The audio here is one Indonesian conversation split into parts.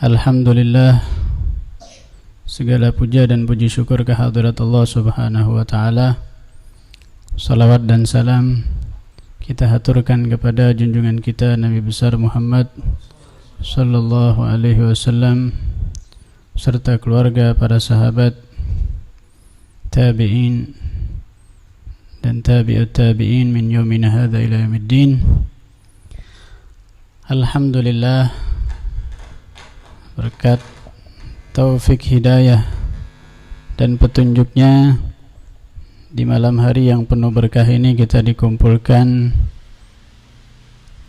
Alhamdulillah, segala puja dan puji syukur kehadirat Allah Subhanahu wa taala. Salawat dan salam kita haturkan kepada junjungan kita Nabi besar Muhammad sallallahu alaihi wasallam serta keluarga, para sahabat, tabi'in dan tabi'ut tabi'in min yaumina hadza ila yaumiddin. Alhamdulillah, berkat taufik hidayah dan petunjuknya di malam hari yang penuh berkah ini kita dikumpulkan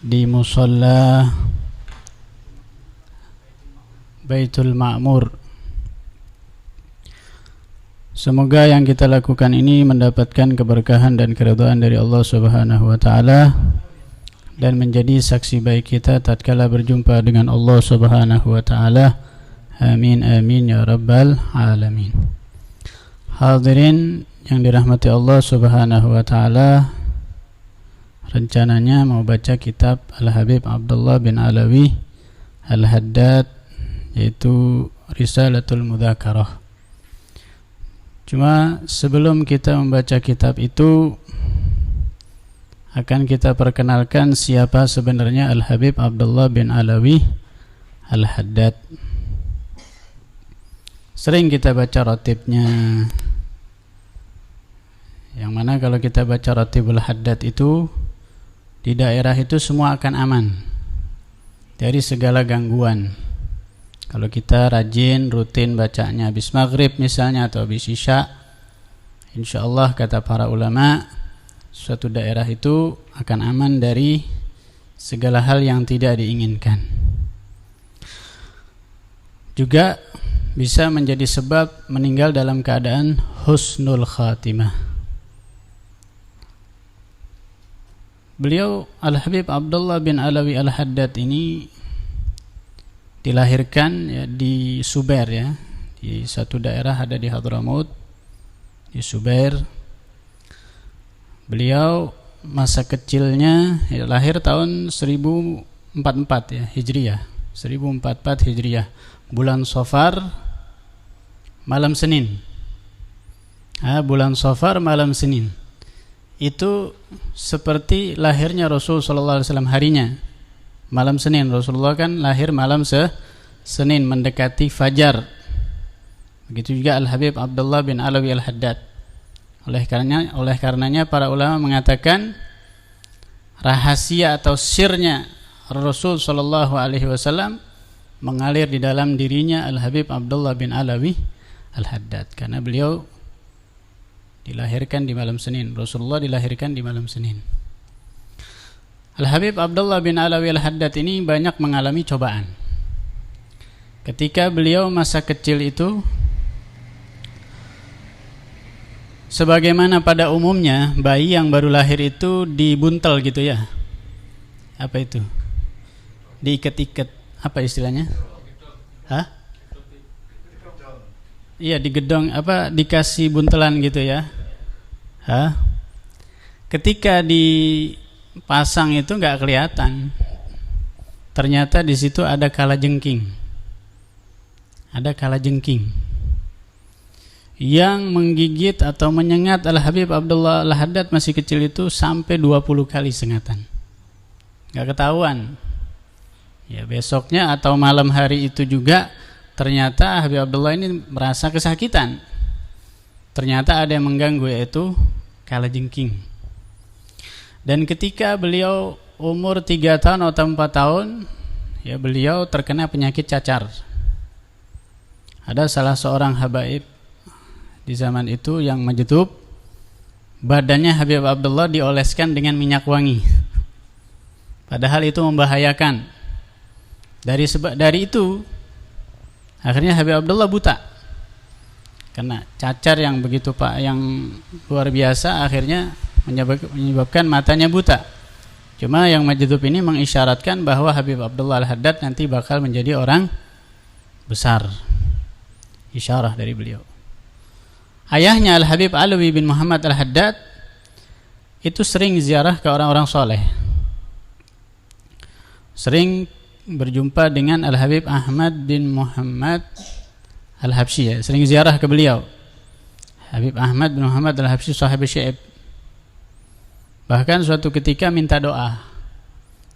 di musalla Baitul Ma'mur. Semoga yang kita lakukan ini mendapatkan keberkahan dan keridhaan dari Allah Subhanahu wa taala dan menjadi saksi baik kita tatkala berjumpa dengan Allah Subhanahu wa taala. Amin amin ya rabbal alamin. Hadirin yang dirahmati Allah Subhanahu wa taala, rencananya mau baca kitab Al-Habib Abdullah bin Alawi Al-Haddad, yaitu Risalatul Mudzakarah. Cuma sebelum kita membaca kitab itu, akan kita perkenalkan siapa sebenarnya Al-Habib Abdullah bin Alawi Al-Haddad. Sering kita baca ratibnya, yang mana kalau kita baca ratibul Haddad itu di daerah itu semua akan aman dari segala gangguan. Kalau kita rajin, rutin bacanya habis maghrib misalnya atau habis isya, insyaallah kata para ulama, suatu daerah itu akan aman dari segala hal yang tidak diinginkan. Juga bisa menjadi sebab meninggal dalam keadaan husnul khatimah. Beliau Al-Habib Abdullah bin Alawi Al-Haddad ini dilahirkan ya, di Subair, ya, di satu daerah ada di Hadramaut, di Subair. Beliau masa kecilnya ya, lahir tahun 1044 ya Hijriah, 1044 Hijriah, bulan Safar, malam Senin. Bulan Safar malam Senin. Itu seperti lahirnya Rasul sallallahu alaihi wasallam harinya. Malam Senin, Rasulullah kan lahir malam Senin mendekati fajar. Begitu juga Al-Habib Abdullah bin Alawi Al-Haddad. Oleh karenanya para ulama mengatakan rahasia atau sirnya Rasul sallallahu alaihi wasallam mengalir di dalam dirinya Al-Habib Abdullah bin Alawi Al-Haddad, karena beliau dilahirkan di malam Senin. Rasulullah dilahirkan di malam Senin. Al-Habib Abdullah bin Alawi Al-Haddad ini banyak mengalami cobaan. Ketika beliau masa kecil itu, sebagaimana pada umumnya bayi yang baru lahir itu dibuntel gitu ya. Apa itu? Diikat-ikat, apa istilahnya? Iya, digedong, dikasih buntelan gitu ya. Ketika dipasang itu nggak kelihatan. Ternyata di situ ada kalajengking. Ada kalajengking yang menggigit atau menyengat Al-Habib Abdullah Al-Haddad masih kecil itu sampai 20 kali sengatan. Nggak ketahuan. Ya, besoknya atau malam hari itu juga ternyata Habib Abdullah ini merasa kesakitan. Ternyata ada yang mengganggu, yaitu kalajengking. Dan ketika beliau umur 3 tahun atau 4 tahun, ya beliau terkena penyakit cacar. Ada salah seorang habaib di zaman itu yang majdub, badannya Habib Abdullah dioleskan dengan minyak wangi. Padahal itu membahayakan. Dari itu akhirnya Habib Abdullah buta. Karena cacar yang begitu yang luar biasa, akhirnya menyebabkan matanya buta. Cuma yang majdub ini mengisyaratkan bahwa Habib Abdullah Al-Haddad nanti bakal menjadi orang besar. Isyarah dari beliau. Ayahnya Al-Habib Alawi bin Muhammad Al-Haddad itu sering ziarah ke orang-orang soleh. Sering berjumpa dengan Al-Habib Ahmad bin Muhammad Al-Habsyi, ya, sering ziarah ke beliau. Habib Ahmad bin Muhammad Al-Habsyi sahib Syaib. Bahkan suatu ketika minta doa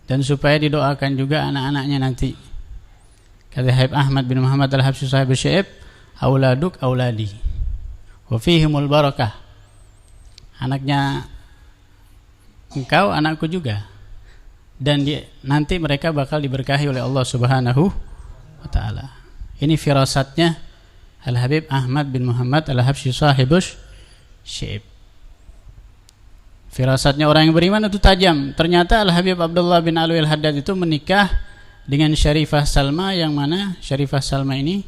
dan supaya didoakan juga anak-anaknya nanti. Kata Habib Ahmad bin Muhammad Al-Habsyi sahib Syaib, auladuk auladi wa fihimul barakah. Anaknya engkau, anakku juga. Dan nanti mereka bakal diberkahi oleh Allah Subhanahu wa taala. Ini firasatnya Al-Habib Ahmad bin Muhammad Al-Habsyi sahibus Syaib. Firasatnya orang yang beriman itu tajam. Ternyata Al-Habib Abdullah bin Alwi Al-Haddad itu menikah dengan Syarifah Salma, yang mana Syarifah Salma ini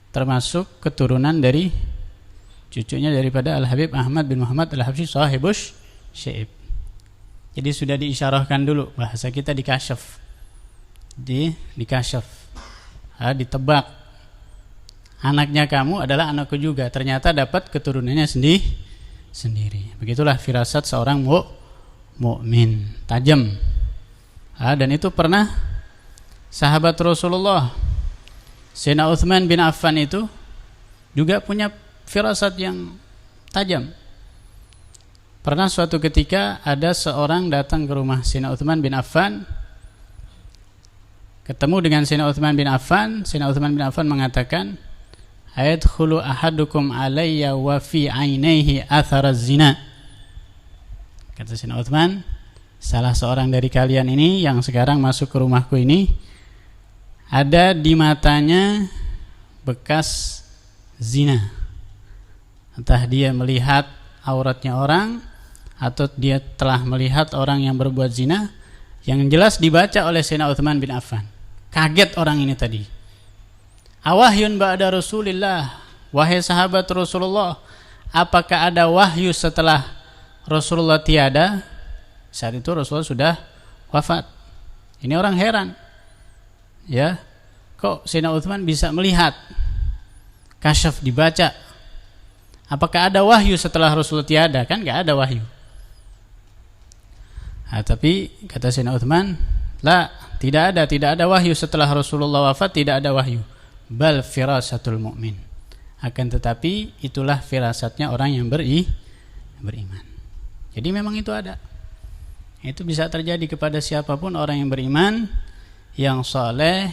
termasuk keturunan dari cucunya daripada Al-Habib Ahmad bin Muhammad Al-Habsyi sahibus Syaib. Jadi sudah diisyarahkan dulu, bahasa kita dikasyaf, dikasyaf, ditebak. Anaknya kamu adalah anakku juga. Ternyata dapat keturunannya sendiri. Begitulah firasat seorang mukmin, tajam. Dan itu pernah sahabat Rasulullah Sayyidina Utsman bin Affan itu juga punya firasat yang tajam. Pernah suatu ketika ada seorang datang ke rumah Sayyidina Utsman bin Affan, ketemu dengan Sayyidina Utsman bin Affan. Sayyidina Utsman bin Affan mengatakan, ayadkhulu ahadukum alayya wa fi ainaihi athara zina. Kata Sayyidina Utsman, salah seorang dari kalian ini yang sekarang masuk ke rumahku ini, ada di matanya bekas zina. Entah dia melihat auratnya orang atau dia telah melihat orang yang berbuat zina, yang jelas dibaca oleh Sayyidina Utsman bin Affan. Kaget orang ini tadi. Awahyun ba'da Rasulillah, wahai sahabat Rasulullah, apakah ada wahyu setelah Rasulullah tiada? Saat itu Rasulullah sudah wafat. Ini orang heran, ya, kok Sayyidina Utsman bisa melihat, kasyaf, dibaca. Apakah ada wahyu setelah Rasulullah tiada? Kan gak ada wahyu. Tapi kata Sayyidina Utsman, la, tidak ada wahyu setelah Rasulullah wafat, tidak ada wahyu. Bal firasatul mu'min. Akan tetapi itulah firasatnya orang yang beriman. Jadi memang itu ada. Itu bisa terjadi kepada siapapun orang yang beriman, yang saleh,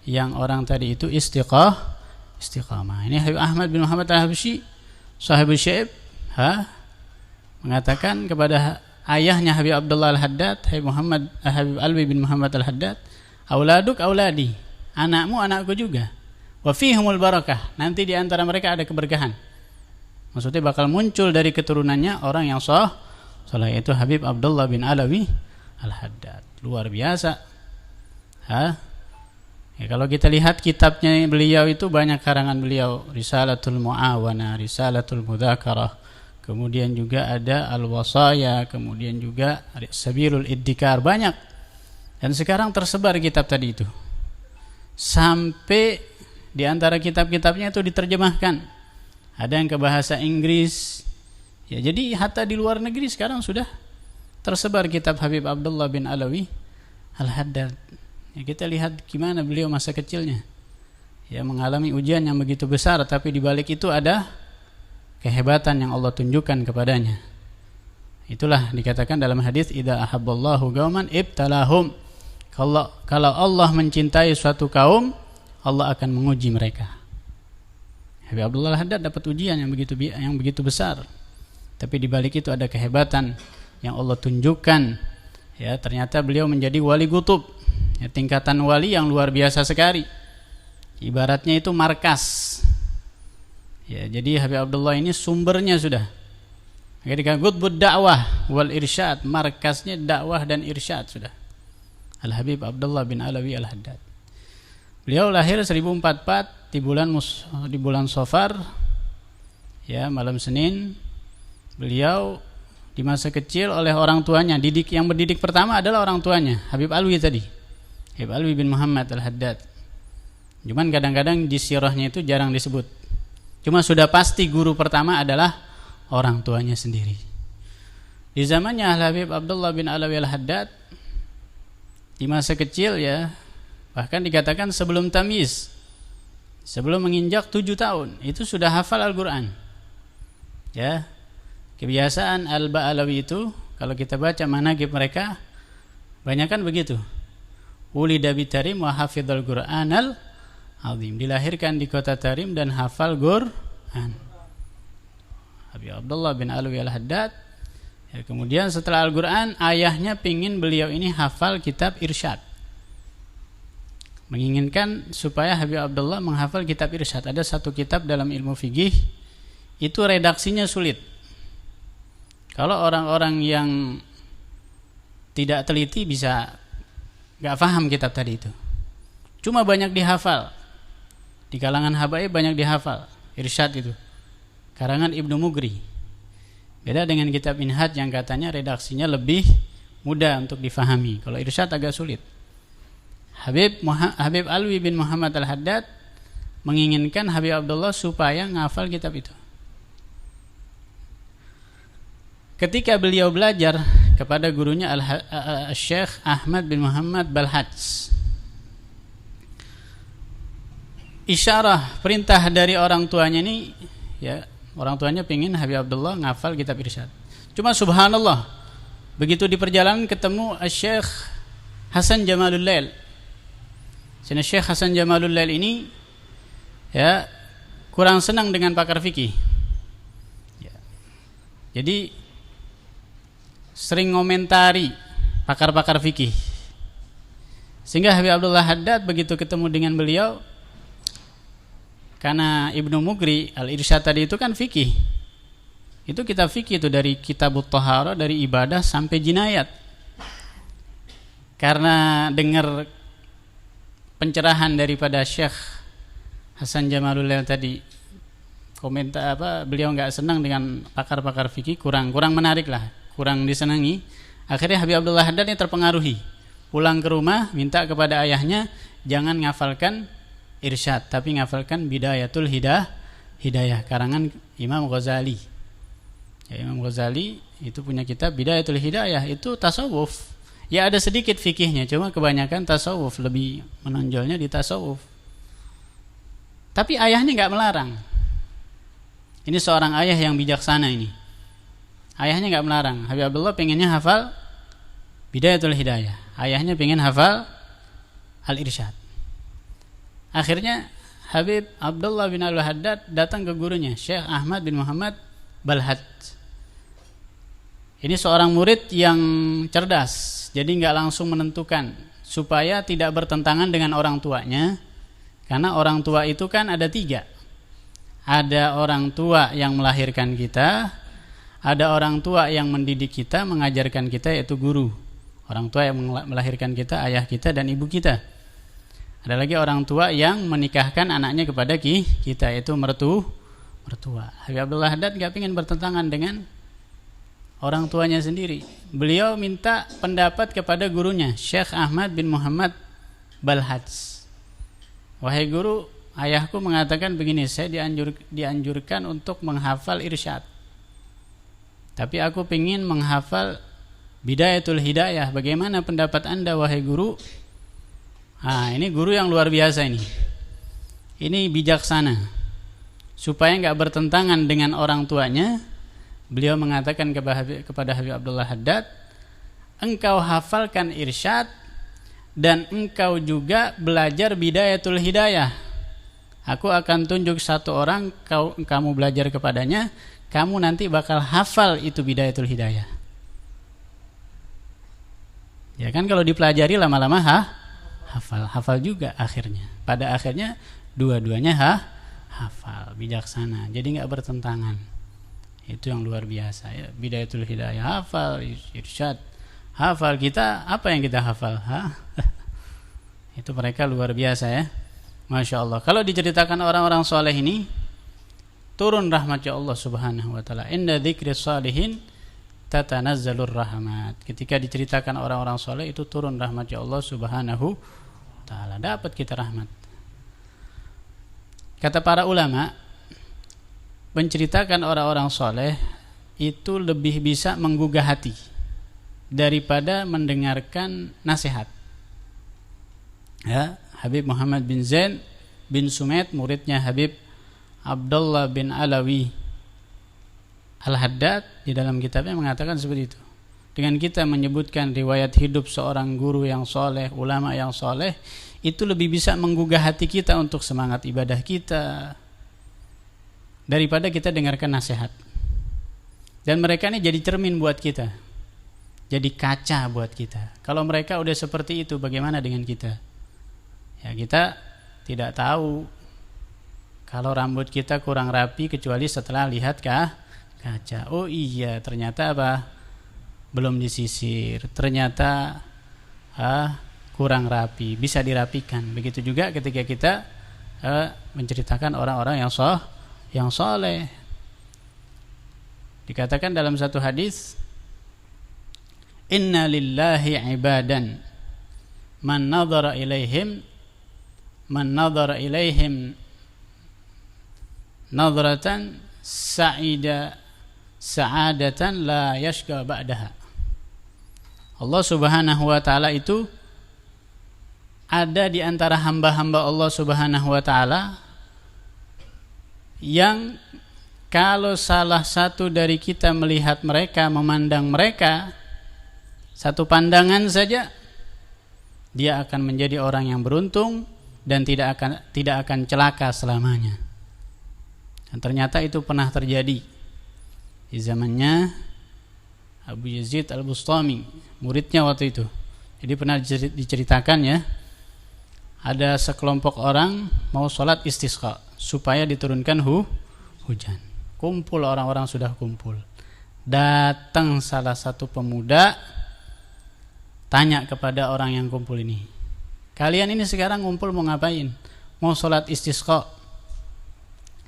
yang orang tadi itu istiqamah. Ini Habib Ahmad bin Muhammad Al-Habsyi sahibus Syaib mengatakan kepada ayahnya Habib Abdullah Al-Haddad, Habib Alwi bin Muhammad Al-Haddad, auladuk auladi, anakmu anakku juga. Wa fihumul barakah, nanti di antara mereka ada keberkahan. Maksudnya bakal muncul dari keturunannya orang yang saleh, yaitu Habib Abdullah bin Alwi Al-Haddad. Luar biasa. Ya, kalau kita lihat kitabnya beliau itu banyak karangan beliau, Risalatul Mu'awana, Risalatul Mudzakarah, kemudian juga ada Al-Wasaya, kemudian juga Sabilul Iddikar, banyak. Dan sekarang tersebar kitab tadi itu. Sampai di antara kitab-kitabnya itu diterjemahkan. Ada yang ke bahasa Inggris. Ya, jadi hatta di luar negeri sekarang sudah tersebar kitab Habib Abdullah bin Alwi Al-Haddad. Ya, kita lihat gimana beliau masa kecilnya, ya, mengalami ujian yang begitu besar, tapi di balik itu ada kehebatan yang Allah tunjukkan kepadanya. Itulah dikatakan dalam hadis, idza ahabballahu qauman ibtalahum. Kalau Allah mencintai suatu kaum, Allah akan menguji mereka. Habib Abdullah Al-Haddad dapat ujian yang begitu besar, tapi di balik itu ada kehebatan yang Allah tunjukkan. Ya, ternyata beliau menjadi wali qutub. Ya, tingkatan wali yang luar biasa sekali. Ibaratnya itu markas. Ya, jadi Habib Abdullah ini sumbernya sudah. Ketika qutbud dakwah wal irsyad, markasnya dakwah dan irsyad sudah. Al-Habib Abdullah bin Alwi Al-Haddad. Beliau lahir 1044 di bulan Safar. Ya, malam Senin. Beliau di masa kecil oleh orang tuanya, yang berdidik pertama adalah orang tuanya, Habib Alwi tadi. Habib Alwi bin Muhammad Al-Haddad. Cuman kadang-kadang di sirahnya itu jarang disebut. Cuma sudah pasti guru pertama adalah orang tuanya sendiri. Di zamannya Habib Abdullah bin Alwi Al-Haddad, di masa kecil, ya, Bahkan dikatakan sebelum tamyiz, sebelum menginjak 7 tahun itu sudah hafal Al-Quran. Ya, kebiasaan Al-Ba'alawi itu kalau kita baca manaqib mereka, banyak kan begitu. Ulida bi Tarim wa hafidhal Qur'anal azim, dilahirkan di kota Tarim dan hafal Quran. Habib Abdullah bin Alwi Al-Haddad. Ya, kemudian setelah Al-Quran, ayahnya pingin beliau ini hafal kitab Irsyad, menginginkan supaya Habib Abdullah menghafal kitab Irsyad. Ada satu kitab dalam ilmu fikih, itu redaksinya sulit. Kalau orang-orang yang tidak teliti bisa gak paham kitab tadi itu. Cuma banyak dihafal. Di kalangan habaib banyak dihafal Irsyad itu, karangan Ibnu Mugri. Beda dengan kitab Minhaj yang katanya redaksinya lebih mudah untuk difahami. Kalau Irsyad agak sulit. Habib Alwi bin Muhammad Al-Haddad menginginkan Habib Abdullah supaya ngafal kitab itu. Ketika beliau belajar kepada gurunya Syekh Ahmad bin Muhammad Balhaj, isyarah perintah dari orang tuanya ini, ya, orang tuanya pengen Habib Abdullah ngafal kitab Irsyad. Cuma subhanallah, begitu di perjalanan ketemu Syekh Hasan Jamalul Lail. Syekh Hasan Jamalul Lail ini ya kurang senang dengan pakar fikih. Ya. Jadi sering ngomentari pakar-pakar fikih. Sehingga Habib Abdullah Haddad begitu ketemu dengan beliau, karena Ibnu Mugri Al-Irsyad tadi itu kan fikih. Itu kitab fikih itu, dari kitabut Thaharah, dari ibadah sampai jinayat. Karena dengar pencerahan daripada Syekh Hasan Jamalul Lail tadi, komentar beliau enggak senang dengan pakar-pakar fikih, kurang menarik lah, kurang disenangi. Akhirnya Habib Abdullah Haddad ini terpengaruhi. Pulang ke rumah minta kepada ayahnya jangan ngafalkan Irsyad, tapi ngafalkan Bidayatul Hidayah karangan Imam Ghazali. Ya, Imam Ghazali itu punya kitab Bidayatul Hidayah, itu tasawuf. Ya ada sedikit fikihnya, cuma kebanyakan tasawuf, lebih menonjolnya di tasawuf. Tapi ayahnya enggak melarang. Ini seorang ayah yang bijaksana ini. Ayahnya enggak melarang. Habib Abdullah pengennya hafal Bidayatul Hidayah, ayahnya pengen hafal Al-Irsyad. Akhirnya Habib Abdullah bin Al-Haddad datang ke gurunya Syekh Ahmad bin Muhammad Balhaj. Ini seorang murid yang cerdas, jadi nggak langsung menentukan supaya tidak bertentangan dengan orang tuanya. Karena orang tua itu kan ada 3. Ada orang tua yang melahirkan kita, ada orang tua yang mendidik kita, mengajarkan kita, yaitu guru. Orang tua yang melahirkan kita, ayah kita dan ibu kita. Ada lagi orang tua yang menikahkan anaknya kepada kita, yaitu mertua. Habib Abdullah Haddad gak ingin bertentangan dengan orang tuanya sendiri. Beliau minta pendapat kepada gurunya Syekh Ahmad bin Muhammad Balhaj. Wahai guru, ayahku mengatakan begini, saya dianjurkan untuk menghafal Irsyad, tapi aku ingin menghafal Bidayatul Hidayah. Bagaimana pendapat anda wahai guru? Ini guru yang luar biasa ini. Ini bijaksana. Supaya enggak bertentangan dengan orang tuanya, beliau mengatakan kepada Habib Abdullah Haddad, engkau hafalkan Irsyad dan engkau juga belajar Bidayatul Hidayah. Aku akan tunjuk satu orang, kamu belajar kepadanya, kamu nanti bakal hafal itu Bidayatul Hidayah. Ya kan, kalau dipelajari lama-lama hafal juga akhirnya. Pada akhirnya dua-duanya hafal, bijaksana. Jadi enggak bertentangan. Itu yang luar biasa ya. Bidayatul Hidayah hafal, Irsyad hafal. Kita apa yang kita hafal? Itu mereka luar biasa ya. Masya Allah. Kalau diceritakan orang-orang soleh ini, turun rahmatnya Allah subhanahu wa ta'ala. Inna dzikri shalihin tatanazzalur rahmat. Ketika diceritakan orang-orang soleh, itu turun rahmatnya Allah subhanahu wa ta'ala. Dapat kita rahmat. Kata para ulama, menceritakan orang-orang soleh itu lebih bisa menggugah hati daripada mendengarkan nasihat. Ya, Habib Muhammad bin Zain bin Sumet, muridnya Habib Abdullah bin Alawi Al-Haddad, di dalam kitabnya mengatakan seperti itu. Dengan kita menyebutkan riwayat hidup seorang guru yang soleh, ulama yang soleh, itu lebih bisa menggugah hati kita untuk semangat ibadah kita daripada kita dengarkan nasihat. Dan mereka ini jadi cermin buat kita, jadi kaca buat kita. Kalau mereka udah seperti itu, bagaimana dengan kita? Ya, kita tidak tahu kalau rambut kita kurang rapi kecuali setelah lihat kaca. Oh iya, ternyata apa? Belum disisir. Ternyata kurang rapi, bisa dirapikan. Begitu juga ketika kita menceritakan orang-orang yang soleh. Dikatakan dalam satu hadis, inna lillahi ibadan man nadhara ilaihim nadratan sa'adatan la yashqa ba'daha. Allah Subhanahu wa taala itu ada di antara hamba-hamba Allah Subhanahu wa taala yang kalau salah satu dari kita melihat mereka, memandang mereka, satu pandangan saja, dia akan menjadi orang yang beruntung dan tidak akan celaka selamanya. Dan ternyata itu pernah terjadi di zamannya Abu Yazid Al-Bustami, muridnya waktu itu. Jadi pernah diceritakan ya, ada sekelompok orang mau sholat istisqa supaya diturunkan hujan. Kumpul, orang-orang sudah kumpul. Datang salah satu pemuda, tanya kepada orang yang kumpul ini, kalian ini sekarang kumpul mau ngapain? Mau sholat istisqa.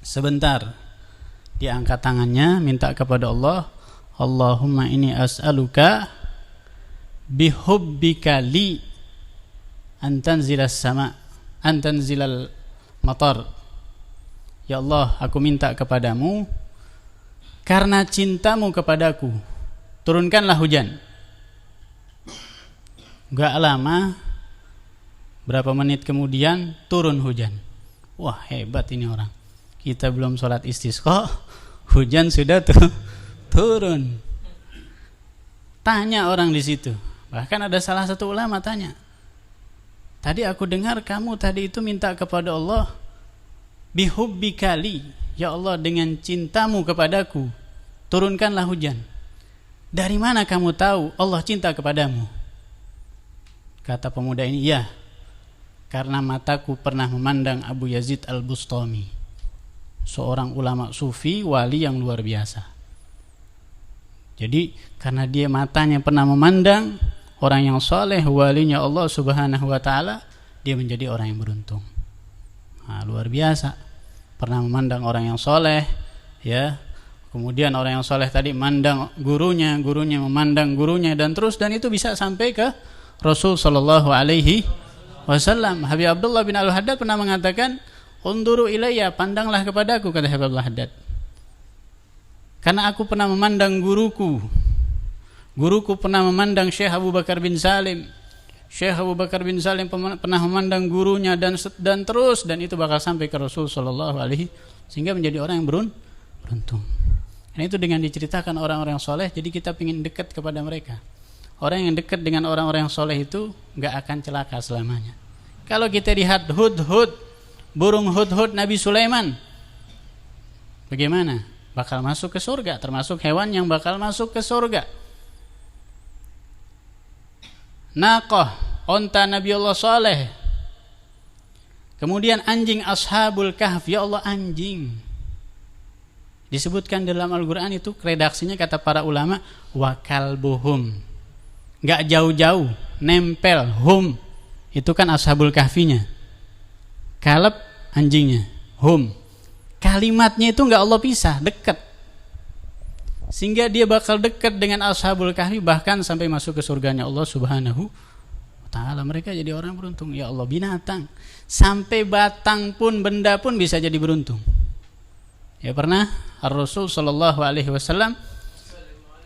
Sebentar, dia angkat tangannya, minta kepada Allah, Allahumma inni as'aluka bihubbika li antanzilal matar. Ya Allah, aku minta kepadamu karena cintamu kepadaku, turunkanlah hujan. Gak lama, berapa menit kemudian turun hujan. Wah, hebat ini orang. Kita belum sholat istisqa, hujan sudah turun. Tanya orang di situ. Bahkan ada salah satu ulama tanya, tadi aku dengar kamu tadi itu minta kepada Allah bihubbika li, ya Allah dengan cintamu kepadaku turunkanlah hujan. Dari mana kamu tahu Allah cinta kepadamu? Kata pemuda ini, ya, karena mataku pernah memandang Abu Yazid Al-Bustami, seorang ulama sufi, wali yang luar biasa. Jadi karena dia matanya pernah memandang orang yang soleh, walinya Allah Subhanahu wa ta'ala, dia menjadi orang yang beruntung. Nah, luar biasa. Pernah memandang orang yang soleh, ya. Kemudian orang yang soleh tadi memandang gurunya, gurunya memandang gurunya, dan itu bisa sampai ke Rasul sallallahu alaihi wasallam. Habib Abdullah bin Al-Haddad pernah mengatakan, "Unduru ilayya, pandanglah kepadaku," kata Habib Al-Haddad. Karena aku pernah memandang guruku. Guruku pernah memandang Syekh Abu Bakar bin Salim. Syekh Abu Bakar bin Salim pernah memandang gurunya dan itu bakal sampai ke Rasul sallallahu alaihi, sehingga menjadi orang yang beruntung. Dan itu dengan diceritakan orang-orang soleh, jadi kita ingin dekat kepada mereka. Orang yang dekat dengan orang-orang yang soleh itu gak akan celaka selamanya. Kalau kita lihat hudhud, burung hudhud Nabi Sulaiman, bagaimana? Bakal masuk ke surga, termasuk hewan yang bakal masuk ke surga. Naqah, onta Nabi Allah Saleh. Kemudian anjing Ashabul Kahf, ya Allah, anjing. Disebutkan dalam Al-Quran itu, redaksinya kata para ulama, wakal buhum, gak jauh-jauh, nempel, hum, itu kan Ashabul Kahfinya, kalb anjingnya, hum, kalimatnya itu gak Allah pisah, dekat, sehingga dia bakal dekat dengan Ashabul Kahfi, bahkan sampai masuk ke surganya Allah Subhanahu wa ta'ala. Mereka jadi orang beruntung. Ya Allah, binatang sampai batang pun, benda pun bisa jadi beruntung. Ya, pernah Rasul sallallahu alaihi wasallam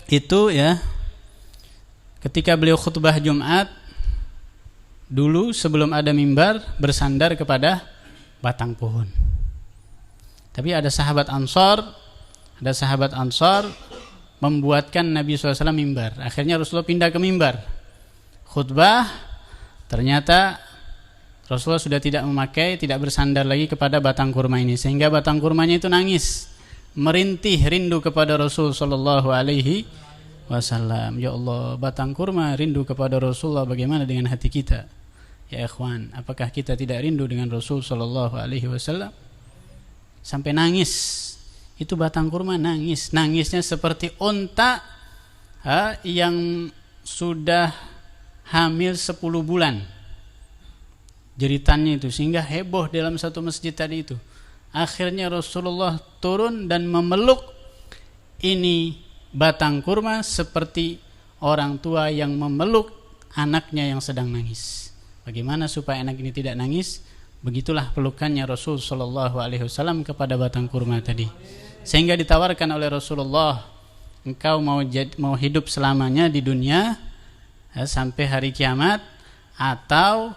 itu ya, ketika beliau khutbah Jumat dulu sebelum ada mimbar bersandar kepada batang pohon. Tapi ada sahabat Ansor membuatkan Nabi SAW mimbar. Akhirnya Rasulullah pindah ke mimbar. Khutbah, ternyata Rasulullah sudah tidak bersandar lagi kepada batang kurma ini, sehingga batang kurmanya itu nangis, merintih rindu kepada Rasul sallallahu alaihi wasallam. Ya Allah, batang kurma rindu kepada Rasulullah, bagaimana dengan hati kita? Ya ikhwan, apakah kita tidak rindu dengan Rasul sallallahu alaihi wasallam? Sampai nangis. Itu batang kurma nangis. Nangisnya seperti unta yang sudah hamil 10 bulan. Jeritannya itu, sehingga heboh dalam satu masjid tadi itu. Akhirnya Rasulullah turun dan memeluk ini batang kurma seperti orang tua yang memeluk anaknya yang sedang nangis. Bagaimana supaya anak ini tidak nangis? Begitulah pelukannya Rasul sallallahu alaihi wasallam kepada batang kurma tadi. Sehingga ditawarkan oleh Rasulullah, engkau mau hidup selamanya di dunia sampai hari kiamat, atau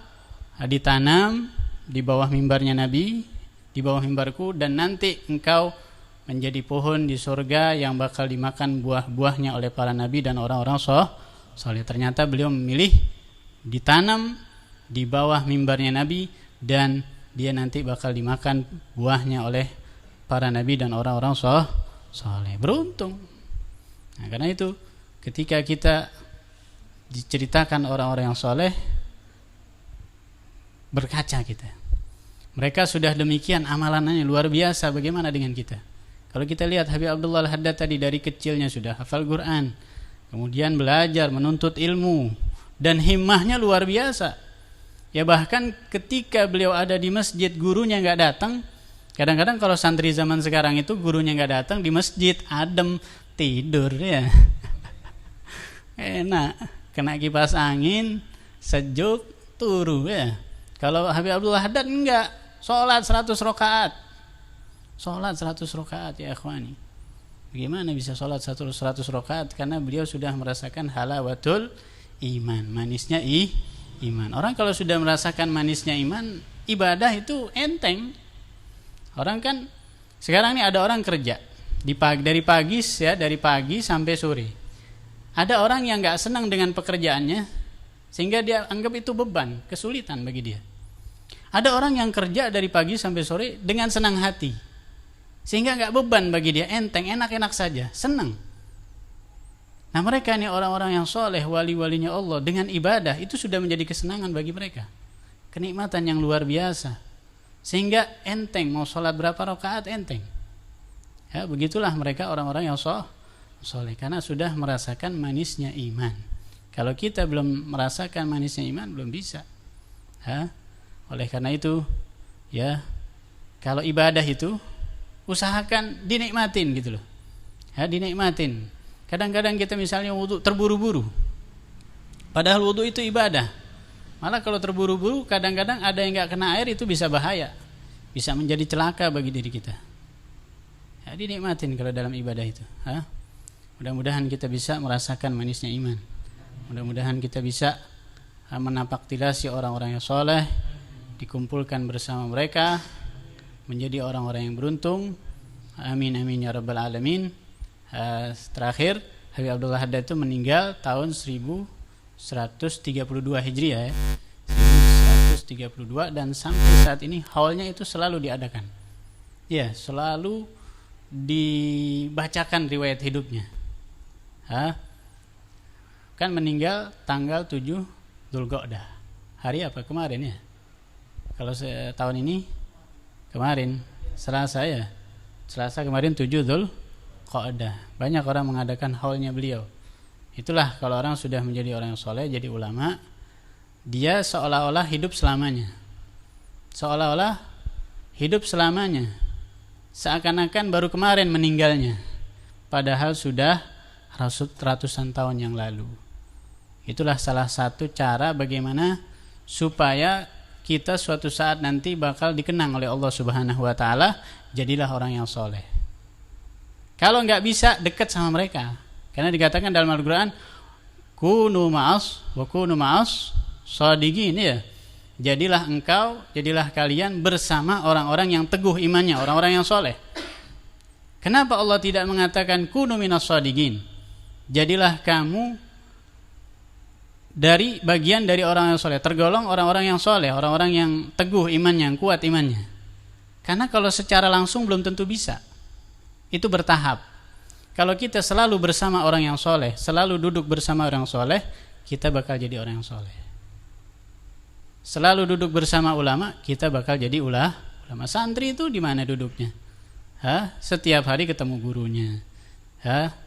ditanam di bawah mimbarnya Nabi, di bawah mimbarku, dan nanti engkau menjadi pohon di surga yang bakal dimakan buah-buahnya oleh para nabi dan orang-orang soleh. Ternyata beliau memilih ditanam di bawah mimbarnya Nabi, dan dia nanti bakal dimakan buahnya oleh para nabi dan orang-orang soleh. Beruntung. Nah, karena itu ketika kita diceritakan orang-orang yang soleh, berkaca kita. Mereka sudah demikian amalannya luar biasa, bagaimana dengan kita? Kalau kita lihat Habib Abdullah Al-Haddad tadi, dari kecilnya sudah hafal Quran, kemudian belajar menuntut ilmu, dan himmahnya luar biasa. Ya bahkan ketika beliau ada di masjid, gurunya nggak datang. Kadang-kadang kalau santri zaman sekarang itu gurunya nggak datang, di masjid adem tidur ya. Enak, kena kipas angin, sejuk, turu ya. Kalau Habib Abdullah Haddad enggak, sholat 100 rakaat. Sholat 100 rakaat ya ikhwani. Bagaimana bisa sholat 100 rakaat? Karena beliau sudah merasakan halawatul iman, manisnya iman. Orang kalau sudah merasakan manisnya iman, ibadah itu enteng. Orang kan sekarang ini ada orang kerja dari pagi sampai sore. Ada orang yang enggak senang dengan pekerjaannya, sehingga dia anggap itu beban, kesulitan bagi dia. Ada orang yang kerja dari pagi sampai sore dengan senang hati, sehingga enggak beban bagi dia, enteng, enak-enak saja, senang. Nah mereka ini orang-orang yang soleh, wali-walinya Allah, dengan ibadah itu sudah menjadi kesenangan bagi mereka, kenikmatan yang luar biasa, sehingga enteng, mau sholat berapa rakaat enteng. Ya begitulah mereka orang-orang yang soleh, karena sudah merasakan manisnya iman. Kalau kita belum merasakan manisnya iman, belum bisa. Oleh karena itu, ya kalau ibadah itu usahakan dinikmatin gitu loh. Dinikmatin. Kadang-kadang kita misalnya wudu terburu-buru, padahal wudu itu ibadah. Malah kalau terburu-buru, kadang-kadang ada yang nggak kena air, itu bisa bahaya, bisa menjadi celaka bagi diri kita. Dinikmatin kalau dalam ibadah itu. Mudah-mudahan kita bisa merasakan manisnya iman. Mudah-mudahan kita bisa menapak tilasi orang-orang yang soleh, dikumpulkan bersama mereka, menjadi orang-orang yang beruntung. Amin amin ya rabbal alamin. Terakhir, Habib Abdullah Haddad itu meninggal tahun 1132 Hijriah ya. 1132, dan sampai saat ini haulnya itu selalu diadakan. Ya, selalu dibacakan riwayat hidupnya. Kan meninggal tanggal 7 Dzulqa'dah. Hari apa? Kemarin ya. Kalau tahun ini kemarin Selasa ya. Selasa kemarin 7 Dzulqa'dah. Banyak orang mengadakan haulnya beliau. Itulah kalau orang sudah menjadi orang yang soleh, jadi ulama, dia seolah-olah hidup selamanya. Seolah-olah hidup selamanya. Seakan-akan baru kemarin meninggalnya. Padahal sudah ratusan tahun yang lalu. Itulah salah satu cara bagaimana supaya kita suatu saat nanti bakal dikenang oleh Allah Subhanahu wa taala, jadilah orang yang soleh. Kalau nggak bisa, dekat sama mereka. Karena dikatakan dalam Al-Quran, kunu ma'as wa kunu ma'as shadiqin ya. Jadilah kalian bersama orang-orang yang teguh imannya, orang-orang yang soleh. Kenapa Allah tidak mengatakan kunu minas shadiqin? Jadilah kamu dari bagian dari orang yang soleh, tergolong orang-orang yang soleh, orang-orang yang teguh imannya, yang kuat imannya. Karena kalau secara langsung belum tentu bisa. Itu bertahap. Kalau kita selalu bersama orang yang soleh, selalu duduk bersama orang soleh, kita bakal jadi orang yang soleh. Selalu duduk bersama ulama, kita bakal jadi ulama. Santri itu di mana duduknya? Setiap hari ketemu gurunya.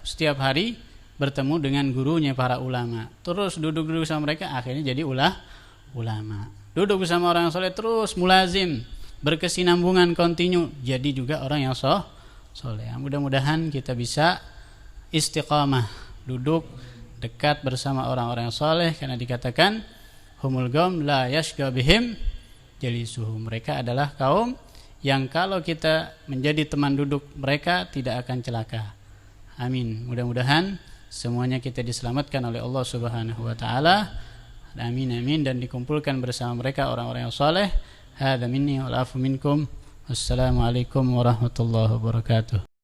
Setiap hari bertemu dengan gurunya para ulama. Terus duduk-duduk sama mereka, akhirnya jadi ulama. Duduk bersama orang yang soleh terus mulazim, berkesinambungan kontinu, jadi juga orang yang soleh. Mudah-mudahan kita bisa istiqamah, duduk dekat bersama orang-orang yang soleh, karena dikatakan humul qaum la yashqa bihim jalisuhum. Mereka adalah kaum yang kalau kita menjadi teman duduk mereka tidak akan celaka. Amin. Mudah-mudahan semuanya kita diselamatkan oleh Allah Subhanahu wa taala. Amin amin, dan dikumpulkan bersama mereka orang-orang yang saleh. Hadza minni wal afu minkum. Wassalamualaikum warahmatullahi wabarakatuh.